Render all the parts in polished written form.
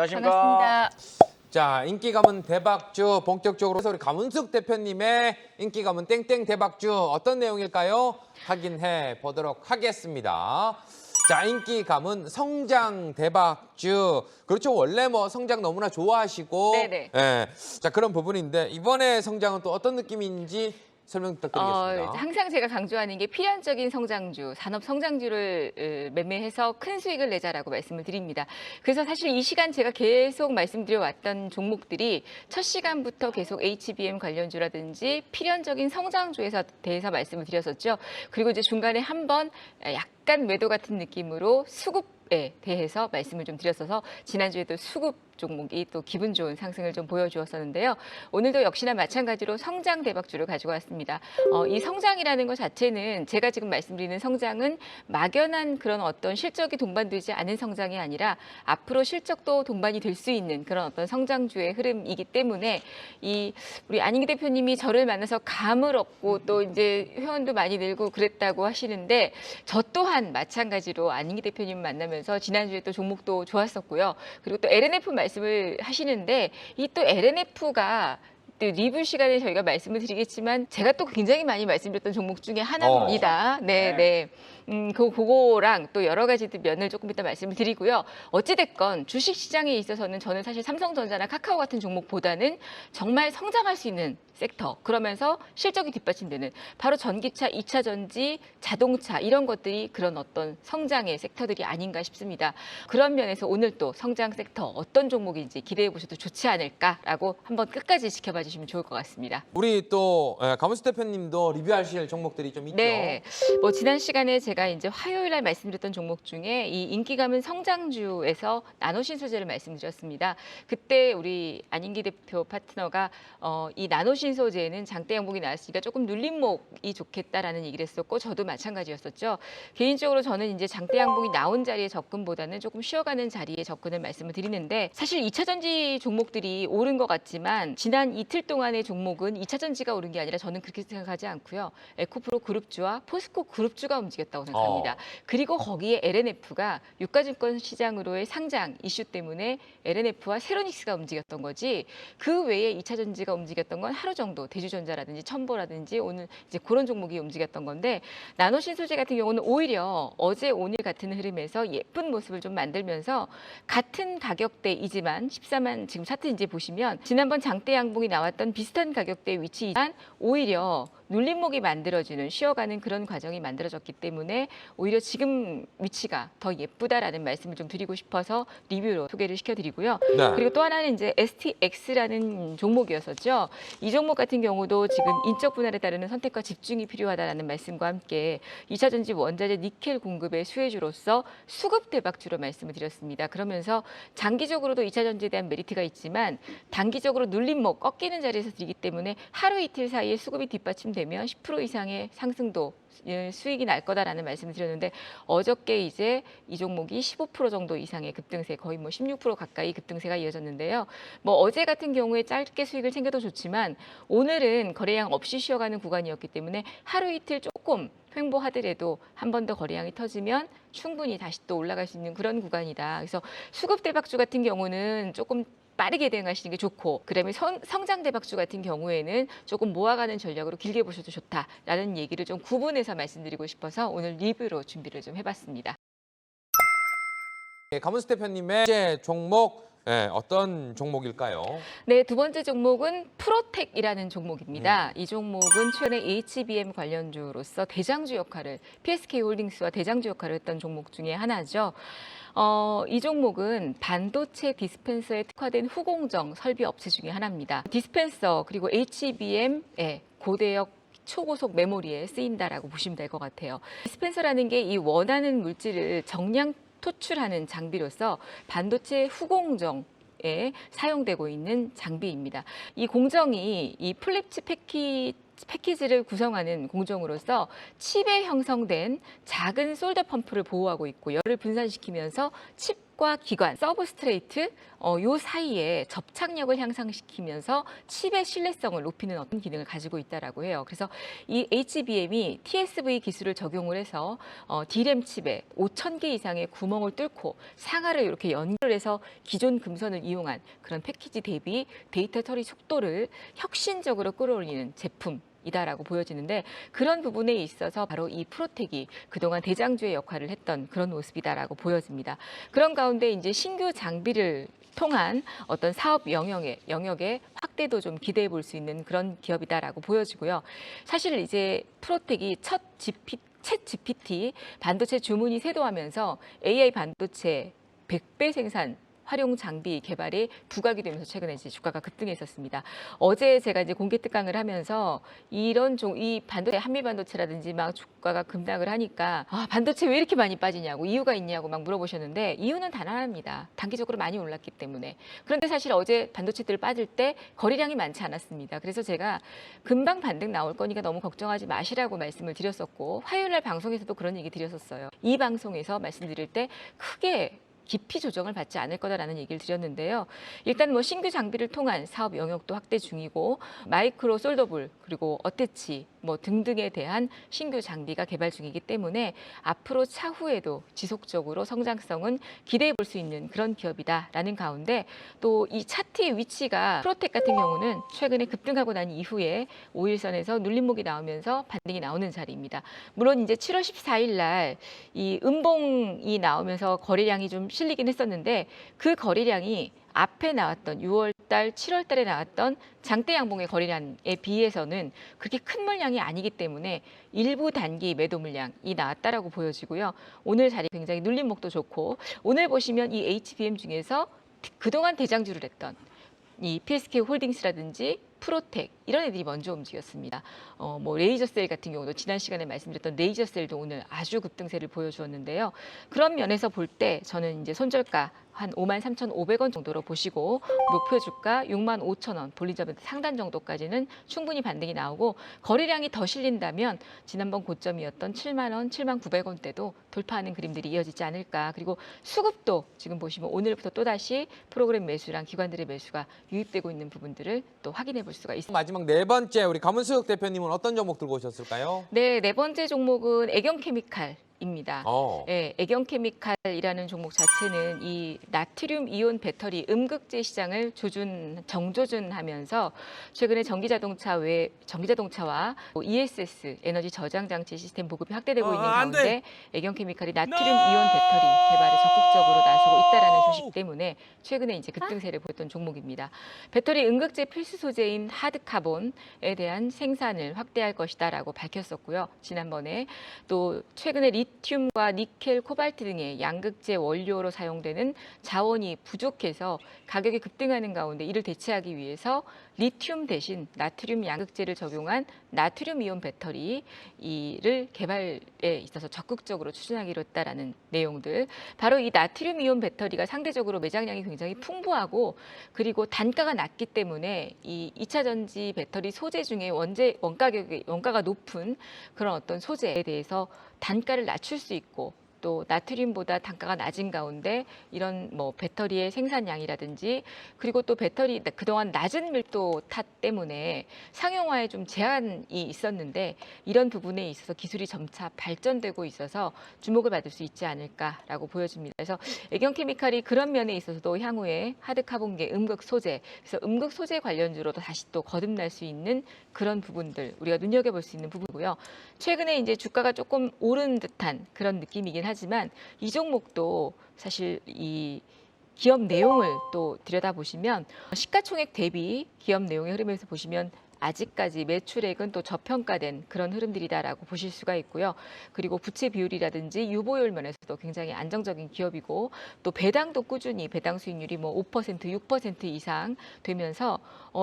안녕하십니까. 반갑습니다. 자, 인기 가문 대박주 본격적으로 우리 강훈숙 대표님의 인기 가문 땡땡 대박주 어떤 내용일까요? 확인해 보도록 하겠습니다. 자, 인기 가문 성장 대박주. 그렇죠. 원래 뭐 성장 너무나 좋아하시고 네네. 예. 자, 그런 부분인데 이번에 성장은 또 어떤 느낌인지 설명 부탁드리겠습니다. 항상 제가 강조하는 게 필연적인 성장주, 산업 성장주를 매매해서 큰 수익을 내자라고 말씀을 드립니다. 그래서 사실 이 시간 제가 계속 말씀드려왔던 종목들이 첫 시간부터 계속 HBM 관련주라든지 필연적인 성장주에 대해서 말씀을 드렸었죠. 그리고 이제 중간에 한번 약간 매도 같은 느낌으로 수급에 대해서 말씀을 좀 드렸어서 지난주에도 수급 종목이 또 기분 좋은 상승을 좀 보여주었었는데요. 오늘도 역시나 마찬가지로 성장 대박주를 가지고 왔습니다. 이 성장이라는 것 자체는 제가 지금 말씀드리는 성장은 막연한 그런 어떤 실적이 동반되지 않은 성장이 아니라 앞으로 실적도 동반이 될 수 있는 그런 어떤 성장주의 흐름이기 때문에 우리 안인기 대표님이 저를 만나서 감을 얻고 또 이제 회원도 많이 늘고 그랬다고 하시는데 저 또한 마찬가지로 안인기 대표님 만나면서 지난주에 또 종목도 좋았었고요. 그리고 또 LNF 말씀을 하시는데 이 또 LNF가 리뷰 시간에 저희가 말씀을 드리겠지만 제가 또 굉장히 많이 말씀드렸던 종목 중에 하나입니다. 네. 그거랑 또 여러 가지 면을 조금 이따 말씀을 드리고요. 어찌됐건 주식시장에 있어서는 저는 사실 삼성전자나 카카오 같은 종목보다는 정말 성장할 수 있는 섹터, 그러면서 실적이 뒷받침되는 바로 전기차, 2차 전지, 자동차 이런 것들이 그런 어떤 성장의 섹터들이 아닌가 싶습니다. 그런 면에서 오늘 또 성장 섹터 어떤 종목인지 기대해 보셔도 좋지 않을까라고 한번 끝까지 지켜봐 주시면 좋을 것 같습니다. 우리 또 강훈숙 대표님도 리뷰하실 종목들이 좀 있죠. 네, 지난 시간에 제가 이제 화요일 날 말씀드렸던 종목 중에 이 인기 가문 성장주에서 나노신소재를 말씀드렸습니다. 그때 우리 안인기 대표 파트너가 이 나노신소재는 장대 양봉이 나왔으니까 조금 눌림목이 좋겠다라는 얘기를 했었고 저도 마찬가지였었죠. 개인적으로 저는 이제 장대 양봉이 나온 자리에 접근보다는 조금 쉬어가는 자리에 접근을 말씀을 드리는데 사실 2차 전지 종목들이 오른 것 같지만 지난 이틀 동안의 종목은 2차 전지가 오른 게 아니라 저는 그렇게 생각하지 않고요. 에코프로 그룹주와 포스코 그룹주가 움직였다고 생각합니다. 그리고 거기에 LNF가 유가증권 시장으로의 상장 이슈 때문에 LNF와 세로닉스가 움직였던 거지 그 외에 2차 전지가 움직였던 건 하루 정도 대주전자라든지 첨보라든지 오늘 이제 그런 종목이 움직였던 건데 나노신소재 같은 경우는 오히려 어제 오늘 같은 흐름에서 예쁜 모습을 좀 만들면서 같은 가격대이지만 14만 지금 차트 이제 보시면 지난번 장대 양봉이 나왔던 비슷한 가격대 위치이지만 오히려 눌림목이 만들어지는 쉬어가는 그런 과정이 만들어졌기 때문에 오히려 지금 위치가 더 예쁘다라는 말씀을 좀 드리고 싶어서 리뷰로 소개를 시켜드리고요. 네. 그리고 또 하나는 이제 STX라는 종목이었었죠. 이 종목 같은 경우도 지금 인적 분할에 따르는 선택과 집중이 필요하다라는 말씀과 함께 2차 전지 원자재 니켈 공급의 수혜주로서 수급 대박주로 말씀을 드렸습니다. 그러면서 장기적으로도 2차 전지에 대한 메리트가 있지만 단기적으로 눌림목 꺾이는 자리에서 들기 때문에 하루 이틀 사이에 수급이 뒷받침되면 10% 이상의 상승도 수익이 날 거다라는 말씀을 드렸는데 어저께 이제 이 종목이 15% 정도 이상의 급등세 거의 16% 가까이 급등세가 이어졌는데요. 어제 같은 경우에 짧게 수익을 챙겨도 좋지만 오늘은 거래량 없이 쉬어가는 구간이었기 때문에 하루 이틀 조금 횡보하더라도 한 번 더 거래량이 터지면 충분히 다시 또 올라갈 수 있는 그런 구간이다. 그래서 수급 대박주 같은 경우는 조금 빠르게 대응하시는 게 좋고 그다음에 성장 대박주 같은 경우에는 조금 모아가는 전략으로 길게 보셔도 좋다라는 얘기를 좀 구분해서 말씀드리고 싶어서 오늘 리뷰로 준비를 좀 해봤습니다. 강훈숙 대표님의 이제 종목 어떤 종목일까요? 네, 두 번째 종목은 프로텍이라는 종목입니다. 이 종목은 최근에 HBM 관련주로서 대장주 역할을 PSK홀딩스와 대장주 역할을 했던 종목 중에 하나죠. 이 종목은 반도체 디스펜서에 특화된 후공정 설비 업체 중에 하나입니다. 디스펜서 그리고 HBM의 고대역 초고속 메모리에 쓰인다라고 보시면 될 것 같아요. 디스펜서라는 게 이 원하는 물질을 정량 토출하는 장비로서 반도체 후공정에 사용되고 있는 장비입니다. 이 공정이 이 플립칩 패키지를 구성하는 공정으로서 칩에 형성된 작은 솔더 펌프를 보호하고 있고 열을 분산시키면서 칩 칩과 기관, 서브스트레이트 요 사이에 접착력을 향상시키면서 칩의 신뢰성을 높이는 어떤 기능을 가지고 있다라고 해요. 그래서 이 HBM이 TSV 기술을 적용을 해서 D램 칩에 5,000개 이상의 구멍을 뚫고 상하를 이렇게 연결해서 기존 금선을 이용한 그런 패키지 대비 데이터 처리 속도를 혁신적으로 끌어올리는 제품이다라고 보여지는데, 그런 부분에 있어서 바로 이 프로텍이 그동안 대장주의 역할을 했던 그런 모습이다라고 보여집니다. 그런 가운데 이제 신규 장비를 통한 어떤 사업 영역의 확대도 좀 기대해 볼 수 있는 그런 기업이다라고 보여지고요. 사실 이제 프로텍이 챗 GPT 반도체 주문이 쇄도하면서 AI 반도체 100배 생산 활용 장비 개발이 부각이 되면서 최근에 이제 주가가 급등했었습니다. 어제 제가 이제 공개 특강을 하면서 이 반도체, 한미 반도체라든지 막 주가가 급락을 하니까 반도체 왜 이렇게 많이 빠지냐고, 이유가 있냐고 막 물어보셨는데, 이유는 단 하나입니다. 단기적으로 많이 올랐기 때문에. 그런데 사실 어제 반도체들 빠질 때 거래량이 많지 않았습니다. 그래서 제가 금방 반등 나올 거니까 너무 걱정하지 마시라고 말씀을 드렸었고, 화요일 날 방송에서도 그런 얘기 드렸었어요. 이 방송에서 말씀드릴 때 크게 깊이 조정을 받지 않을 거다라는 얘기를 드렸는데요. 일단 뭐 신규 장비를 통한 사업 영역도 확대 중이고, 마이크로 솔더블 그리고 어태치 뭐 등등에 대한 신규 장비가 개발 중이기 때문에 앞으로 차후에도 지속적으로 성장성은 기대해 볼 수 있는 그런 기업이다라는 가운데, 또 이 차트의 위치가 프로텍 같은 경우는 최근에 급등하고 난 이후에 5일선에서 눌림목이 나오면서 반등이 나오는 자리입니다. 물론 이제 7월 14일 날 이 음봉이 나오면서 거래량이 좀 실리긴 했었는데, 그 거래량이 앞에 나왔던 6월 달, 7월 달에 나왔던 장대 양봉의 거래량에 비해서는 그렇게 큰 물량이 아니기 때문에 일부 단기 매도 물량이 나왔다라고 보여지고요. 오늘 자리 굉장히 눌림목도 좋고, 오늘 보시면 이 HBM 중에서 그동안 대장주를 했던 이 PSK 홀딩스라든지 프로텍 이런 애들이 먼저 움직였습니다. 뭐 레이저셀 같은 경우도 지난 시간에 말씀드렸던 레이저셀도 오늘 아주 급등세를 보여주었는데요. 그런 면에서 볼 때 저는 이제 손절가 한 53,500원 정도로 보시고, 목표 주가 65,000원, 볼리점에서 상단 정도까지는 충분히 반등이 나오고, 거래량이 더 실린다면 지난번 고점이었던 7만 원, 7,900원대도 돌파하는 그림들이 이어지지 않을까. 그리고 수급도 지금 보시면 오늘부터 또다시 프로그램 매수랑 기관들의 매수가 유입되고 있는 부분들을 또 확인해 볼 수가 있습니다. 마지막 네 번째 우리 가문수혁 대표님은 어떤 종목 들고 오셨을까요? 네, 네 번째 종목은 애경케미칼입니다. 네, 애경케미칼이라는 종목 자체는 이 나트륨 이온 배터리 음극재 시장을 정조준하면서 최근에 전기자동차와 ESS 에너지 저장 장치 시스템 보급이 확대되고 있는 가운데 애경케미칼이 나트륨 이온 배터리 개발에 적극적으로 나서고 있다라는 소식 때문에 최근에 이제 급등세를 보였던 종목입니다. 배터리 음극재 필수 소재인 하드카본에 대한 생산을 확대할 것이다라고 밝혔었고요. 지난번에 또 최근에 리튬과 니켈, 코발트 등의 양극재 원료로 사용되는 자원이 부족해서 가격이 급등하는 가운데 이를 대체하기 위해서 리튬 대신 나트륨 양극재를 적용한 나트륨 이온 배터리를 개발에 있어서 적극적으로 추진하기로 했다라는 내용들. 바로 이 나트륨 이온 배터리가 상대적으로 매장량이 굉장히 풍부하고, 그리고 단가가 낮기 때문에 이 2차 전지 배터리 소재 중에 원가가 높은 그런 어떤 소재에 대해서 단가를 낮출 수 있고, 또 나트륨보다 단가가 낮은 가운데 이런 뭐 배터리의 생산량이라든지, 그리고 또 배터리 그동안 낮은 밀도 탓 때문에 상용화에 좀 제한이 있었는데, 이런 부분에 있어서 기술이 점차 발전되고 있어서 주목을 받을 수 있지 않을까라고 보여집니다. 그래서 애경케미칼이 그런 면에 있어서도 향후에 하드카본계 음극 소재, 그래서 음극 소재 관련주로도 다시 또 거듭날 수 있는 그런 부분들 우리가 눈여겨볼 수 있는 부분이고요. 최근에 이제 주가가 조금 오른 듯한 그런 느낌이긴 하지만, 이 종목도 사실 이 기업 내용을 또 들여다보시면 시가총액 대비 기업 내용의 흐름에서 보시면 아직까지 매출액은 또 저평가된 그런 흐름들이다라고 보실 수가 있고요. 그리고 부채 비율이라든지 유보율 면에서도 굉장히 안정적인 기업이고, 또 배당도 꾸준히 배당 수익률이 뭐 5%, 6% 이상 되면서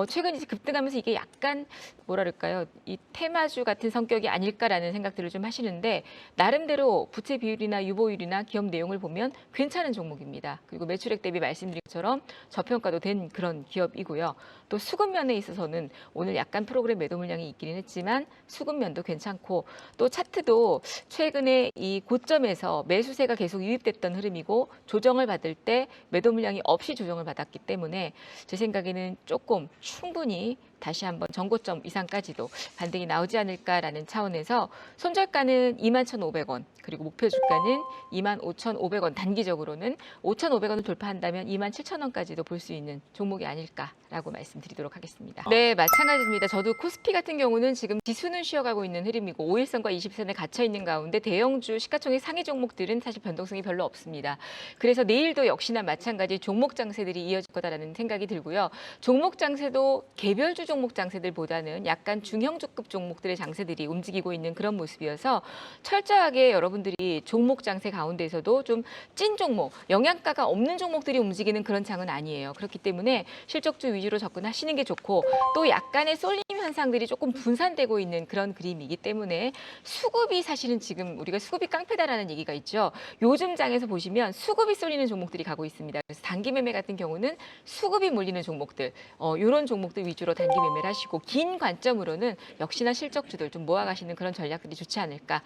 최근 이제 급등하면서 이게 약간 뭐랄까요, 이 테마주 같은 성격이 아닐까라는 생각들을 좀 하시는데, 나름대로 부채 비율이나 유보율이나 기업 내용을 보면 괜찮은 종목입니다. 그리고 매출액 대비 말씀드린 것처럼 저평가도 된 그런 기업이고요. 또 수급 면에 있어서는 오늘 약간 약간 프로그램 매도 물량이 있기는 했지만 수급면도 괜찮고 또 차트도 최근에 이 고점에서 매수세가 계속 유입됐던 흐름이고 조정을 받을 때 매도 물량이 없이 조정을 받았기 때문에 제 생각에는 조금 충분히 다시 한번 전고점 이상까지도 반등이 나오지 않을까라는 차원에서 손절가는 21,500원 그리고 목표 주가는 25,500원 단기적으로는 5,500원을 돌파한다면 27,000원까지도 볼 수 있는 종목이 아닐까라고 말씀드리도록 하겠습니다. 네, 마찬가지입니다. 저도 코스피 같은 경우는 지금 지수는 쉬어가고 있는 흐름이고 5일선과 20선에 갇혀 있는 가운데 대형주 시가총액 상위 종목들은 사실 변동성이 별로 없습니다. 그래서 내일도 역시나 마찬가지 종목 장세들이 이어질 거다라는 생각이 들고요. 종목 장세도 개별주 종목 장세들보다는 약간 중형주급 종목들의 장세들이 움직이고 있는 그런 모습이어서 철저하게 여러분들이 종목 장세 가운데서도 좀 찐 종목, 영양가가 없는 종목들이 움직이는 그런 장은 아니에요. 그렇기 때문에 실적주 위주로 접근하시는 게 좋고 또 약간의 쏠림 현상들이 조금 분산되고 있는 그런 그림이기 때문에 수급이 사실은 지금 우리가 수급이 깡패다라는 얘기가 있죠. 요즘 장에서 보시면 수급이 쏠리는 종목들이 가고 있습니다. 그래서 단기 매매 같은 경우는 수급이 몰리는 종목들, 이런 종목들 위주로 단기 매매를 하시고 긴 관점으로는 역시나 실적주들 좀 모아가시는 그런 전략들이 좋지 않을까.